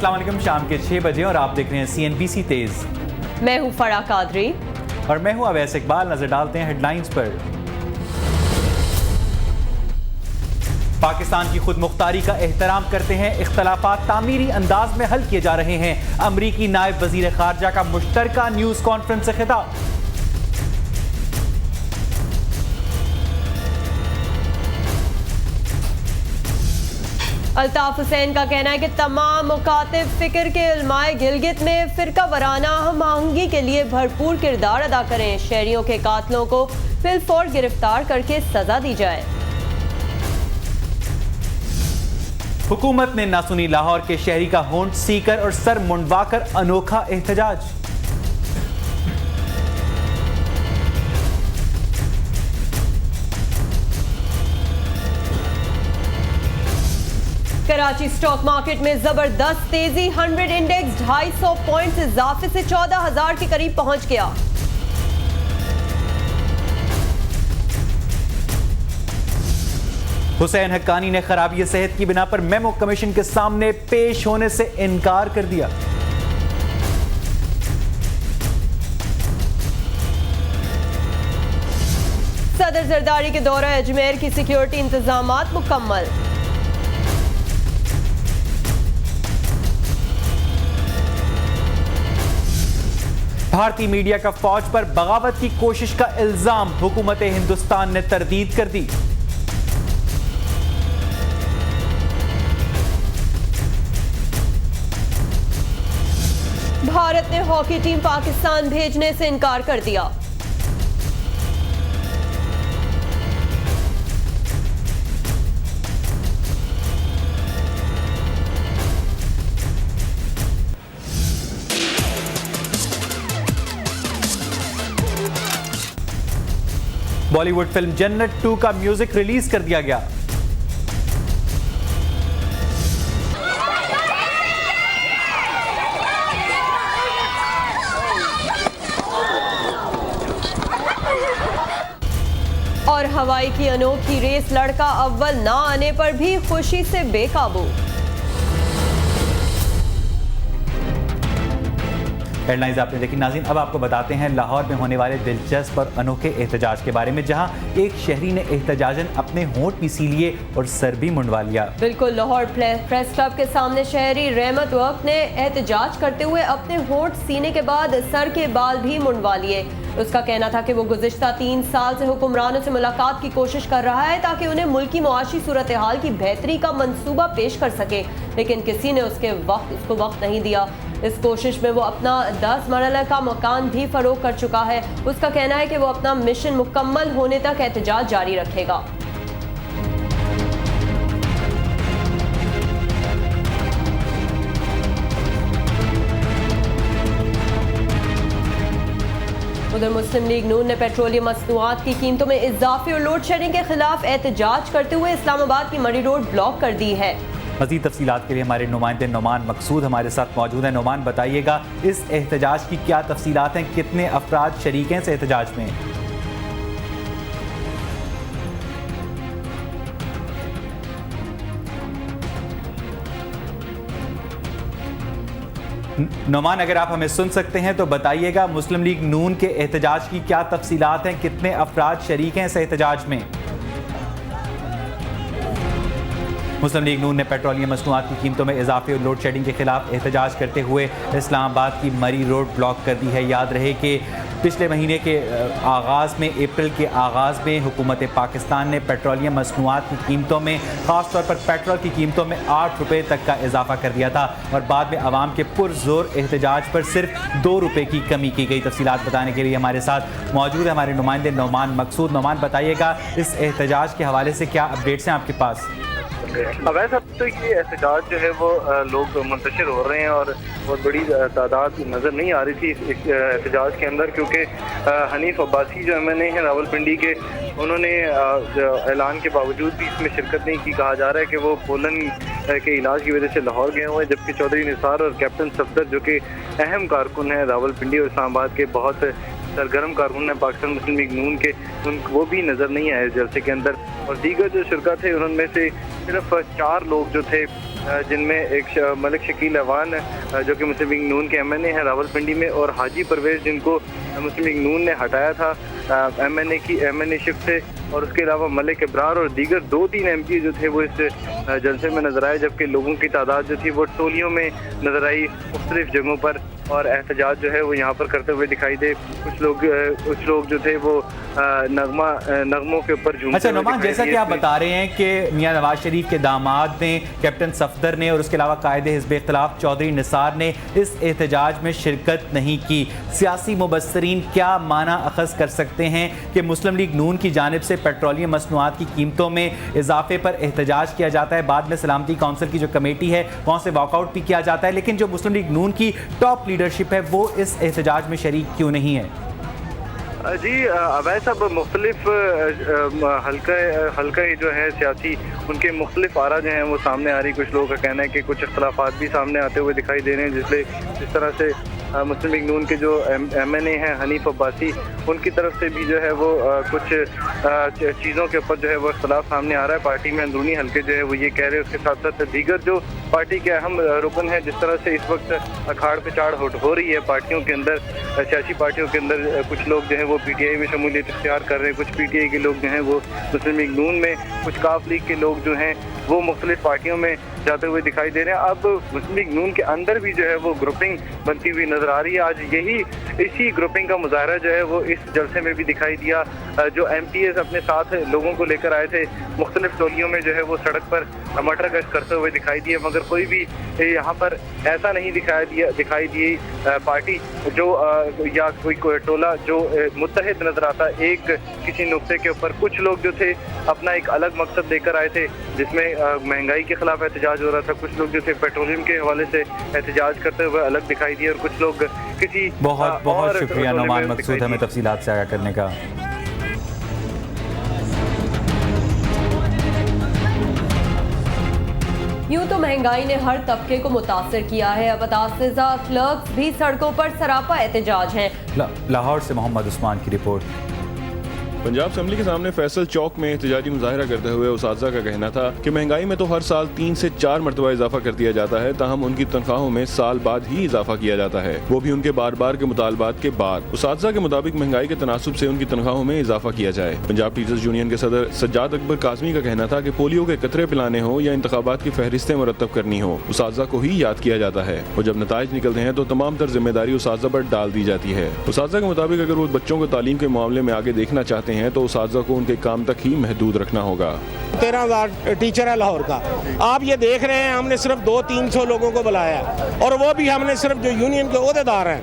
अस्सलाम वालेकुम। शाम के 6 बजे और आप देख रहे हैं CNBC तेज। मैं हूं फरा कादरी और मैं हूं अवैस इकबाल। नजर डालते हैं हेडलाइंस पर। पाकिस्तान की खुद मुख्तारी का एहतराम करते हैं, इख्तलाफात तामीरी अंदाज में हल किए जा रहे हैं। अमरीकी नायब वजीर खारजा का मुश्तरका न्यूज कॉन्फ्रेंस से खिताब। अल्ताफ हुसैन का कहना है कि तमाम मुकातिब फिक्र के उलमाए गिलगित में फिरका वराना हम आहंगी के लिए भरपूर किरदार अदा करें। शहरियों के कातलों को फिलफौर गिरफ्तार करके सजा दी जाए। हुकूमत ने ना सुनी लाहौर के शहरी का होंठ सीकर और सर मुंडवाकर अनोखा एहतजाज। कराची स्टॉक मार्केट में जबरदस्त तेजी, 100 इंडेक्स 250 पॉइंट्स इजाफे से 14,000 के करीब पहुंच गया। हुसैन हक्कानी ने खराबी सेहत की बिना पर मेमो कमीशन के सामने पेश होने से इनकार कर दिया। सदर जरदारी के दौरा अजमेर की सिक्योरिटी इंतजामात मुकम्मल। भारतीय मीडिया का फौज पर बगावत की कोशिश का इल्जाम, हुकूमत हिंदुस्तान ने तरदीद कर दी। भारत ने हॉकी टीम पाकिस्तान भेजने से इनकार कर दिया। बॉलीवुड फिल्म जन्नत 2 का म्यूजिक रिलीज कर दिया गया। और हवाई की अनोखी रेस, लड़का अव्वल ना आने पर भी खुशी से बेकाबू। हेडलाइंस आपने देखी नाज़रीन। अब आपको बताते हैं लाहौर में होने वाले दिलचस्प और अनोखे एहतजाज के बारे में, जहां एक शहरी ने एहतजाजन अपने होंठ भी सी लिए और सर भी मुंडवा लिया। बिल्कुल, लाहौर प्रेस क्लब के सामने शहरी रहमत वक्त ने एहतजाज करते हुए अपने होंठ सीने के बाद सर के बाल भी मुंडवा लिए। उसका कहना था कि वो गुज़िश्ता 3 साल से हुक्मरानों से मुलाकात की कोशिश कर रहा है ताकि उन्हें मुल्की मुआशी सूरत हाल की बेहतरी का मंसूबा पेश कर सके, लेकिन किसी ने उसको वक्त नहीं दिया। इस कोशिश में वो अपना 10 मरला का मकान भी फरोख्त कर चुका है। उसका कहना है कि वो अपना मिशन मुकम्मल होने तक एहतजाज जारी रखेगा। उधर मुस्लिम लीग नून ने पेट्रोलियम मसनूआत की कीमतों में इजाफे और लोड शेडिंग के खिलाफ एहतजाज करते हुए इस्लामाबाद की मरी रोड ब्लॉक कर दी है। मज़ीद तफसीलात के लिए हमारे नुमाइंदे नोमान मकसूद हमारे साथ मौजूद हैं। नोमान, बताइएगा इस एहतजाज की क्या तफसीलात हैं, कितने अफराद शरीक हैं इस एहतजाज में? नोमान, अगर आप हमें सुन सकते हैं तो बताइएगा मुस्लिम लीग नून के एहतजाज की क्या तफसीलात हैं, कितने अफराद शरीक हैं इस एहतजाज में? मुस्लिम लीग नून ने पेट्रोलियम मसनूआत की कीमतों में इजाफे और लोड शेडिंग के खिलाफ एहतजाज करते हुए इस्लामाबाद की मरी रोड ब्लॉक कर दी है। याद रहे कि पिछले महीने के आगाज़ में, अप्रैल के आगाज़ में हुकूमत पाकिस्तान ने पेट्रोलियम मसनूआत की कीमतों में, ख़ास तौर पर पेट्रोल की कीमतों में 8 रुपये तक का इजाफा कर दिया था और बाद में आवाम के पुरजोर एहतजाज पर सिर्फ 2 रुपये की कमी की गई। तफसीलात बताने के लिए हमारे साथ मौजूद है हमारे नुमाइंदे नोमान मकसूद। नोमान, बताइएगा इस एहतजाज के हवाले से क्या अपडेट्स हैं आपके पास? वैसे अब तो ये एहतजाज जो है वो लोग मुंतशिर हो रहे हैं और बहुत बड़ी तादाद नज़र नहीं आ रही थी इस एहतजाज के अंदर, क्योंकि हनीफ अब्बासी जो MNA हैं रावलपिंडी के, उन्होंने ऐलान के बावजूद भी इसमें शिरकत नहीं की। कहा जा रहा है कि वो पोलन के इलाज की वजह से लाहौर गए हुए हैं, जबकि चौधरी निसार और कैप्टन सफदर जो कि अहम कारकुन हैं रावलपिंडी और इस्लामाबाद के, बहुत सरगर्म कारकुन है पाकिस्तान मुस्लिम लीग नून के, वो भी नज़र नहीं आए जलसे के अंदर। और दीगर जो शुरका थे उनमें से सिर्फ 4 लोग जो थे, जिनमें एक मलिक शकील अवान जो कि मुस्लिम लीग नून के MNA हैं रावलपिंडी में, और हाजी परवेज जिनको मुस्लिम लीग नून ने हटाया था MNA शिफ्ट से, और उसके अलावा मलिक इब्रार और दीगर 2-3 MP जो थे वो इस जलसे में नजर आए, जबकि लोगों की तादाद जो थी वो टोलियों में नजर आई मुख्तलिफ जगहों पर, और एहतजाज जो है वो यहाँ पर करते हुए दिखाई दे। कुछ लोग जो थे वो नगमों के ऊपर झूमते। अच्छा नुमान, जैसा कि आप बता रहे हैं कि मियां नवाज शरीफ के दामाद ने, कैप्टन सफदर ने और उसके अलावा कायदे हिज़्ब इख्तिलाफ चौधरी निसार ने इस एहतजाज में शिरकत नहीं की, सियासी मुबस्सरीन क्या माना अखज़ कर सकते हैं कि मुस्लिम लीग नून की जानिब से पेट्रोलियम मसनूआत की कीमतों में इजाफे पर एहतजाज किया जाता है, बाद में सलामती काउंसिल की जो कमेटी है वहाँ से वॉकआउट भी किया जाता है, लेकिन जो मुस्लिम लीग नून की टॉप लीडरशिप है वो इस एहतजाज में शरीक क्यों नहीं है? जी अवैध साहब, मुख्तलिफ हल्का जो है सियासी, उनके मुख्तलिफ आरा जो हैं वो सामने आ रही। कुछ लोगों का कहना है कि कुछ इख्तलाफात भी सामने आते हुए दिखाई दे रहे हैं, जिस तरह से मुस्लिम लीग नून के जो MNA हैं हनीफ अब्बासी, उनकी तरफ से भी जो है वो कुछ चीज़ों के ऊपर जो है वो इख्तलाफ सामने आ रहा है। पार्टी में अंदरूनी हल्के जो है वो ये कह रहे हैं। उसके साथ साथ दीगर जो पार्टी के अहम रुकन है, जिस तरह से इस वक्त अखाड़ पे चाड़ हो रही है पार्टियों के अंदर, सियासी पार्टियों के अंदर, कुछ लोग जो है वो PTI में शमूलियत इख्तियार कर रहे हैं, कुछ PTI के लोग जो हैं वो मुस्लिम लीग नून में, कुछ काफ लीग के लोग जो हैं वो मुख्तलिफ पार्टियों में जाते हुए दिखाई दे रहे हैं। अब मुस्लिम लीग नून के अंदर भी जो है वो ग्रुपिंग बनती हुई नजर आ रही है। आज इसी ग्रुपिंग का मुजाहरा जो है वो इस जलसे में भी दिखाई दिया। जो MPs अपने साथ लोगों को लेकर आए थे, मुख्तलिफ टोलियों में जो है वो सड़क पर मटर गश्त करते हुए दिखाई दिए, मगर कोई भी यहाँ पर ऐसा नहीं दिखाई दी पार्टी जो या कोई टोला जो मुत्तहिद नजर आता एक किसी नुक्ते के ऊपर। कुछ लोग जो थे अपना एक अलग मकसद लेकर आए थे, जिसमें महंगाई के खिलाफ एहतजाज हो रहा था। कुछ लोग जो थे पेट्रोलियम के हवाले से एहतजाज करते हुए अलग दिखाई दिए, और कुछ लोग किसी बहुत शुक्रिया नुमान मकसूद हमें तफसीलात से आगाह करने का। यूं तो महंगाई ने हर तबके को मुतासर किया है। अब असातिज़ा क्लर्क्स भी सड़कों पर सरापा एहतजाज हैं। लाहौर से मोहम्मद उस्मान की रिपोर्ट। पंजाब असेंबली के सामने फैसल चौक में एहतजाजी मुजाहरा करते हुए उसातिज़ा का कहना था कि महंगाई में तो हर साल 3 से 4 मरतबा इजाफा कर दिया जाता है, ताहम उनकी तनख्वाहों में साल बाद ही इजाफा किया जाता है, वो भी उनके बार बार के मुतालबात के बाद। उसातिज़ा के मुताबिक महंगाई के तनासुब से उनकी तनख्वाहों में इजाफा किया जाए। पंजाब टीचर्स यूनियन के सदर सज्जाद अकबर काज़मी का कहना था कि पोलियो के कतरे पिलाने हो या इंतखाबात की फहरिस्तें मुरतब करनी हो, उसातिज़ा को ही याद किया जाता है, और जब नताइज निकलते हैं तो तमाम तर जिम्मेदारी उसातिज़ा पर डाल दी जाती है। उसातिज़ा के मुताबिक अगर वो बच्चों को तालीम के मामले में आगे देखना चाहते हैं तो उसातिज़ा उनके काम तक ही महदूद रखना होगा। 13,000 टीचर है लाहौर का। आप ये देख रहे हैं हमने सिर्फ 200-300 लोगों को बुलाया, और वो भी हमने सिर्फ जो यूनियन के ओहदेदार हैं।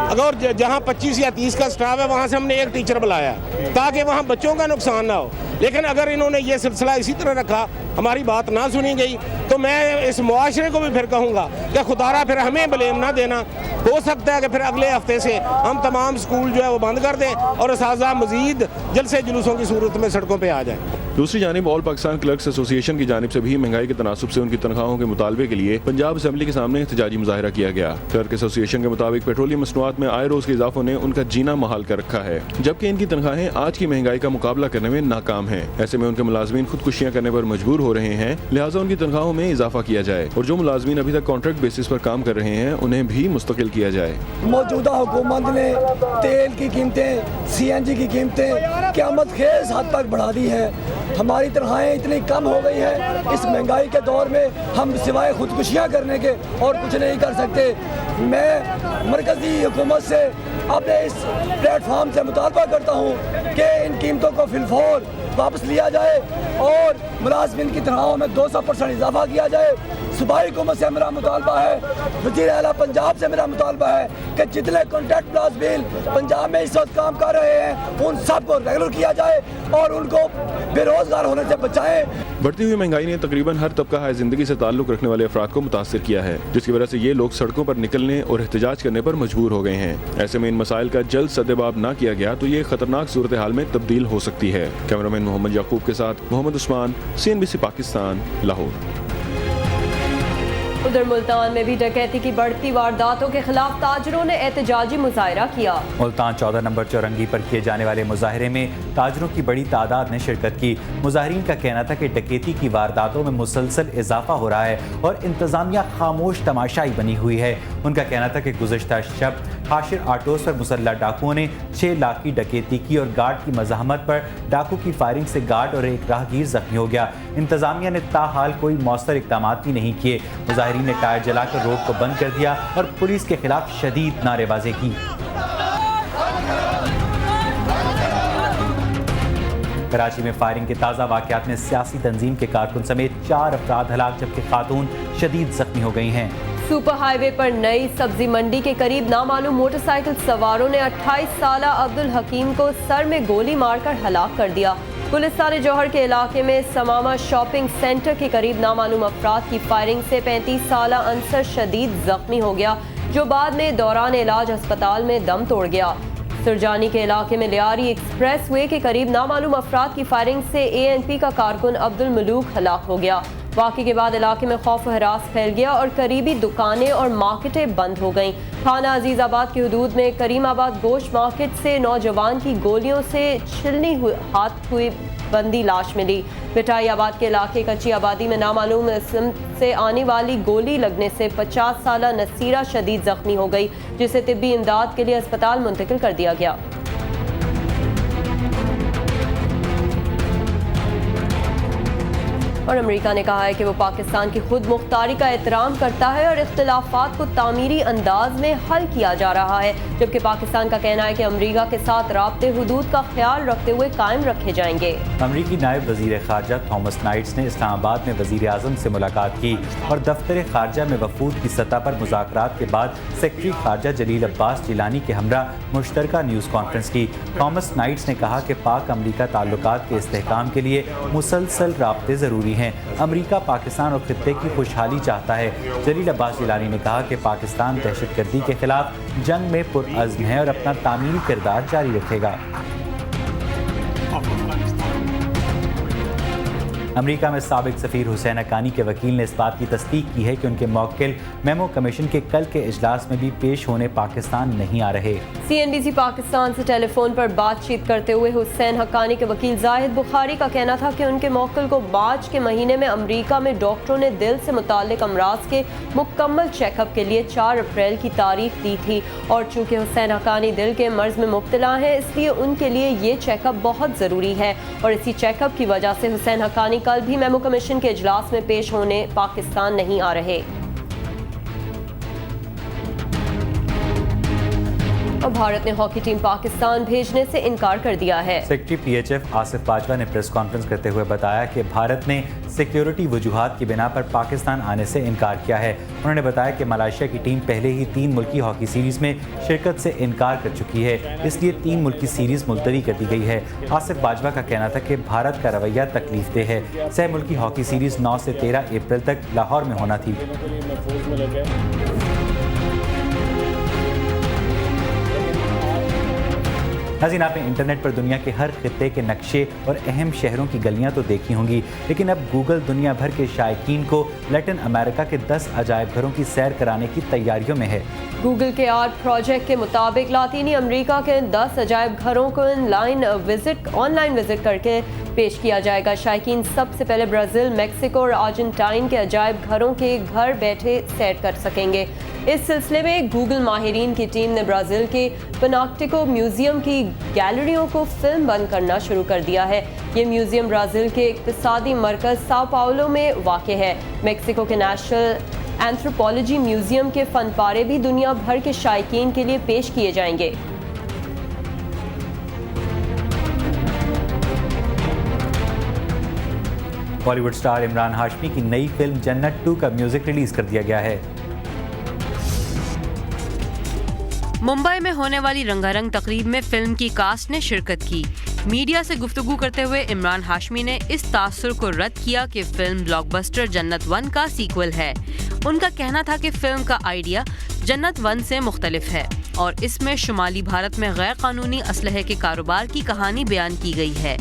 अगर जहाँ 25 या 30 का स्टाफ है वहाँ से हमने एक टीचर बुलाया ताकि वहाँ बच्चों का नुकसान ना हो। लेकिन अगर इन्होंने ये सिलसिला इसी तरह रखा, हमारी बात ना सुनी गई, तो मैं इस मुआशरे को भी फिर कहूँगा कि खुदारा फिर हमें ब्लेम ना देना। हो सकता है कि फिर अगले हफ्ते से हम तमाम स्कूल जो है वो बंद कर दें और असातिज़ा मजीद जलसे जुलूसों की सूरत में सड़कों पर आ जाए। दूसरी जानिब ऑल पाकिस्तान क्लर्क्स एसोसिएशन की जानिब से भी महंगाई के तनासुब से उनकी तनख्वाहों के मुतालबे के लिए पंजाब असेंबली के सामने एहतजाजी मुजाहरा किया गया। क्लर्क एसोसिएशन के मुताबिक पेट्रोलियम मसनूआत में आए रोज के इजाफों ने उनका जीना महाल कर रखा है, जबकि इनकी तनख्वाहें आज की महंगाई का मुकाबला करने में नाकाम है। ऐसे में उनके मुलाजमीन खुदकुशियां करने पर मजबूर हो रहे हैं, लिहाजा उनकी तनख्वाहों में इजाफा किया जाए, और जो मुलाजमीन अभी तक कॉन्ट्रैक्ट बेसिस पर काम कर रहे हैं उन्हें भी मुस्तकिल किया जाए। मौजूदा हुकूमत ने तेल की कीमतें, CNG की कीमतें क़यामत खेज़ हद तक बढ़ा दी है। हमारी तनख्वाहें इतनी कम हो गई है, इस महंगाई के दौर में हम सिवाय खुदकुशियाँ करने के और कुछ नहीं कर सकते। मैं मरकज़ी हुकूमत से अपने इस प्लेटफॉर्म से मुतालबा करता हूँ कि इन कीमतों को फिलफौर वापस लिया जाए और मुलाजमीन की तनख्वाहों में 200% इजाफा किया जाए। सूबाई हुकूमत से मेरा मुतालबा है, वज़ीर आला पंजाब से मेरा मुतालबा है कि जितने कॉन्ट्रैक्ट मुलाजमीन पंजाब में इस वक्त काम कर रहे हैं उन सब को रेगुलर किया जाए और उनको बेरोजगार होने से बचाएं। बढ़ती हुई महंगाई ने तकरीबन हर तबका हाय जिंदगी से ताल्लुक रखने वाले अफराद को मुतासर किया है, जिसकी वजह से ये लोग सड़कों पर निकलने और एहतजाज करने पर मजबूर हो गए हैं। ऐसे में इन मसाइल का जल्द सद्देबाब न किया गया तो ये खतरनाक सूरत हाल में तब्दील हो सकती है। कैमरामैन मोहम्मद याकूब के साथ मोहम्मद उस्मान, CNBC पाकिस्तान, लाहौर। उधर मुल्तान में भी डकैती की बढ़ती वारदातों के खिलाफ ताजरों ने एहतजाजी मुजाहरा किया। मुल्तान 14 नंबर चौरंगी पर किए जाने वाले मुजाहरे में ताजरों की बड़ी तादाद ने शिरकत की। मुजाहरीन का कहना था कि डकैती की वारदातों में मुसलसल इजाफा हो रहा है और इंतजामिया खामोश तमाशाई बनी हुई है। उनका कहना था कि गुज़श्ता शब हाशिर आटोस पर मुसल्लह डाकुओं ने 6 लाख की डकैती की और गार्ड की मज़ाहमत पर डाकू की फायरिंग से गार्ड और एक राहगीर जख्मी हो गया। इंतजामिया ने ताहाल कोई मौसर इक़दाम भी नहीं किए। मुजाहिरीन ने टायर जलाकर रोड को बंद कर दिया और पुलिस के खिलाफ शदीद नारेबाजी की। कराची में फायरिंग के ताज़ा वाक़यात में सियासी तंजीम के कारकुन समेत 4 अफराद हलाक जबकि खातून शदीद जख्मी हो गई हैं। सुपर हाईवे पर नई सब्जी मंडी के करीब नामालूम मोटरसाइकिल सवारों ने 28 साला अब्दुल हकीम को सर में गोली मारकर हलाक कर दिया। पुलिस सारे जौहर के इलाके में समामा शॉपिंग सेंटर के करीब नामालूम अफराद की फायरिंग से 35 साला अंसर शदीद जख्मी हो गया, जो बाद में दौरान इलाज अस्पताल में दम तोड़ गया। सुरजानी के इलाके में लियारी एक्सप्रेस वे के करीब नामालूम अफराद की फायरिंग से ANP का कारकुन अब्दुल मलूक हलाक हो गया। वाक़े के बाद इलाके में खौफ व हरास फैल गया और करीबी दुकानें और मार्केटें बंद हो गईं। थाना अजीज़ाबाद की हदूद में करीमाबाद गोश्त मार्केट से नौजवान की गोलियों से छिलनी हाथ हुई बंदी लाश मिली। मिठाईआबाद के इलाके कच्ची आबादी में नामालूम इस्म से आने वाली गोली लगने से 50 साला नसीरा शदीद जख्मी हो गई, जिसे तिब्बी इमदाद के लिए अस्पताल मुंतकिल कर दिया गया। और अमेरिका ने कहा है कि वो पाकिस्तान की खुद मुख्तारी का एहतराम करता है और इख्तिलाफात को तामीरी अंदाज में हल किया जा रहा है, जबकि पाकिस्तान का कहना है कि अमेरिका के साथ राब्ते हुदूद का ख्याल रखते हुए कायम रखे जाएंगे। अमरीकी नायब वज़ीर ख़ारजा थॉमस नाइट्स ने इस्लामाबाद में वज़ीर आज़म से मुलाकात की और दफ्तर ख़ारजा में वफूद की सतह पर मुज़ाकरात के बाद सेक्रेटरी ख़ारजा जलील अब्बास जिलानी के हमरा मुश्तरका न्यूज़ कॉन्फ्रेंस की। थॉमस नाइट्स ने कहा कि पाक अमरीका ताल्लुकात के इस्तेहकाम के लिए मुसलसल राब्ते ज़रूरी हैं। अमरीका पाकिस्तान और खित्ते की खुशहाली चाहता है। जलील अब्बास जिलानी ने कहा कि पाकिस्तान दहशतगर्दी के खिलाफ जंग में पुरअज़्म है और अपना तामीरी किरदार जारी रखेगा। अमेरिका में साबिक सफ़ीर हुसैन हक्कानी के वकील ने इस बात की तस्दीक की है कि उनके मौक्किल मेमो कमीशन के कल के इजलास में भी पेश होने पाकिस्तान नहीं आ रहे। CNBC पाकिस्तान से टेलीफोन पर बातचीत करते हुए हुसैन हक्कानी के वकील जाहिद बुखारी का कहना था कि उनके मौक्किल को मार्च के महीने में अमेरिका में डॉक्टरों ने दिल से मुताल्लिक अमराज के मुकम्मल चेकअप के लिए 4 अप्रैल की तारीख दी थी और चूँकि हुसैन हक्कानी दिल के मर्ज में मुब्तला है, इसलिए उनके लिए ये चेकअप बहुत ज़रूरी है और इसी चेकअप की वजह से हुसैन हक्कानी कल भी मेमो कमीशन के इजलास में पेश होने पाकिस्तान नहीं आ रहे। और भारत ने हॉकी टीम पाकिस्तान भेजने से इनकार कर दिया है। सेक्रेटरी PHF आसिफ बाजवा ने प्रेस कॉन्फ्रेंस करते हुए बताया कि भारत ने सिक्योरिटी वजूहात की बिना पर पाकिस्तान आने से इनकार किया है। उन्होंने बताया कि मलेशिया की टीम पहले ही 3 मुल्की हॉकी सीरीज़ में शिरकत से इनकार कर चुकी है, इसलिए 3 मुल्की सीरीज़ मुलतवी कर दी गई है। आसिफ बाजवा का कहना था कि भारत का रवैया तकलीफदेह है। सह मुल्की हॉकी सीरीज़ 9 से 13 अप्रैल तक लाहौर में होना थी। नाज़रीन, आपने इंटरनेट पर दुनिया के हर खित्ते के नक्शे और अहम शहरों की गलियां तो देखी होंगी, लेकिन अब गूगल दुनिया भर के शायकीन को लैटिन अमेरिका के 10 अजायब घरों की सैर कराने की तैयारियों में है। गूगल के आर्ट प्रोजेक्ट के मुताबिक लातीनी अमेरिका के 10 अजायब घरों को ऑनलाइन विजिट करके पेश किया जाएगा। शायकीन सबसे पहले ब्राज़ील, मैक्सिको और अर्जेंटाइन के अजायब घरों के घर बैठे सैर कर सकेंगे। इस सिलसिले में गूगल माहिरीन की टीम ने ब्राज़ील के पनाक्टिको म्यूज़ियम की गैलरियों को फिल्म बंद करना शुरू कर दिया है। ये म्यूज़ियम ब्राज़ील के इक़्तिसादी मरकज़ साओ पाउलो में वाक़ है। मैक्सिको के नेशनल एंथ्रोपोलॉजी म्यूज़ियम के फ़नपारे भी दुनिया भर के शायकीन के लिए पेश किए जाएंगे। बॉलीवुड स्टार इमरान हाशमी की नई फिल्म जन्नत 2 का म्यूजिक रिलीज कर दिया गया है। मुंबई में होने वाली रंगारंग तकरीब में फिल्म की कास्ट ने शिरकत की। मीडिया से गुफ्तगू करते हुए इमरान हाशमी ने इस तासुर को रद्द किया कि फिल्म ब्लॉकबस्टर जन्नत 1 का सीक्वल है। उनका कहना था कि फिल्म का आइडिया जन्नत 1 से मुख्तलिफ है और इसमें शुमाली भारत में गैर कानूनी असलहे के कारोबार की कहानी बयान की गई है।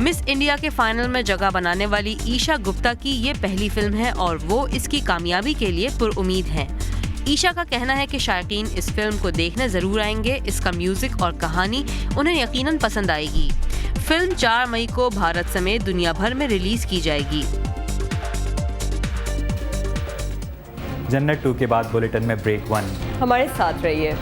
मिस इंडिया के फाइनल में जगह बनाने वाली ईशा गुप्ता की ये पहली फिल्म है और वो इसकी कामयाबी के लिए पुरुउम्मीद हैं। ईशा का कहना है कि शायकीन इस फिल्म को देखने जरूर आएंगे। इसका म्यूजिक और कहानी उन्हें यकीनन पसंद आएगी। फिल्म 4 मई को भारत समेत दुनिया भर में रिलीज की जाएगी। जन्नत 2 के बाद बुलेटिन में ब्रेक 1। हमारे साथ रहिए।